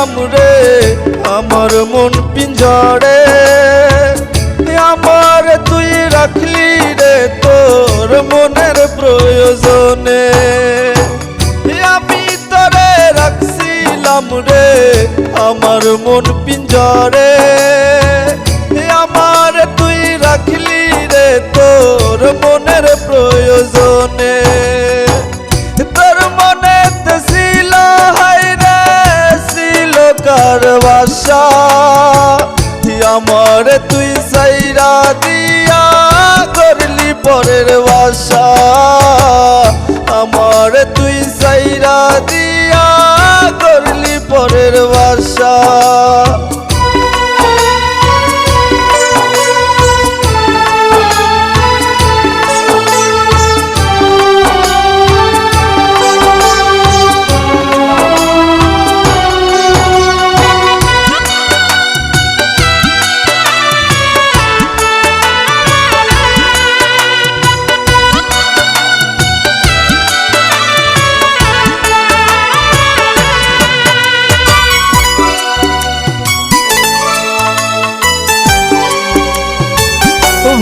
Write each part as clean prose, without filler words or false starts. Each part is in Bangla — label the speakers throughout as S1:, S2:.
S1: রাখছিলাম রে আমার মন পিঞ্জরে, আমার তুই রাখলি রে তোর মনের প্রয়োজনে। আমি তোরে রাখছিলাম রে আমার মন পিঞ্জরে, আমার তুই রাখলি রে তোর মনের প্রয়োজনে। তোর মনেতে ছিল হায়রে ছিল কার বাসা, আমার তুই সাইরা দিয়া করলি পরের বাসা, আমার তুই সাইরা দিয়া করলি পরের বাসা।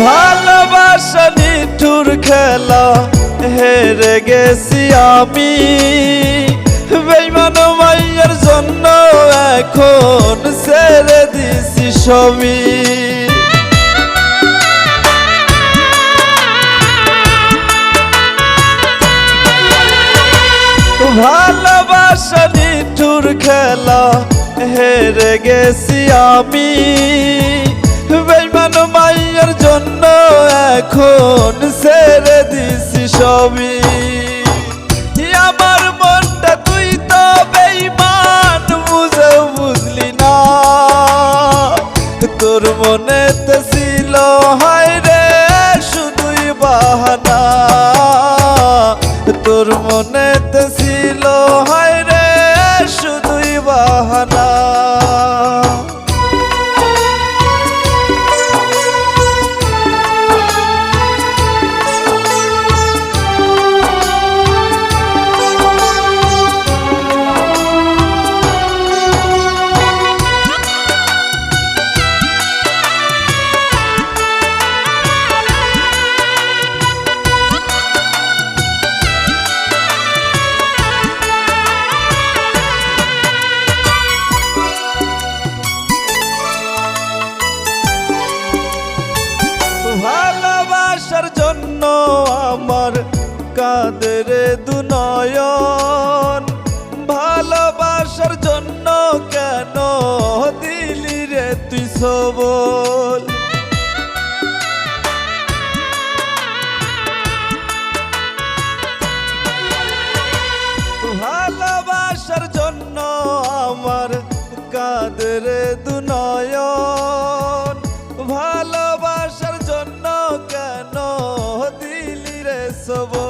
S1: ভালোবাসা নিঠুর খেলা হেরে গেছি আমি, বেঈমান মাইয়ার জন্য এখন ছেড়ে দিছি সবই। ভালোবাসা নিঠুর খেলা হেরে গেছি আমি, বেঈমান মাইয়ার জন্য এখন ছেড়ে দিছি সবই। আমার মনটা তুই তো বেঈমান বুঝেও বুঝলি না, তোর মনেতে ছিল হায়রে শুধুই বাহানা, তোর মনেতে ছিল হায়রে শুধুই বাহানা। ভালোবাসার জন্য আমার কাঁদের দুনয়ন, ভালোবাসার জন্য কেন দিলি রে তুই সবল। ভালোবাসার জন্য আমার কাঁদের দুনয়ন, ভালোবাসার জন্য কেন দিলি রে সবল।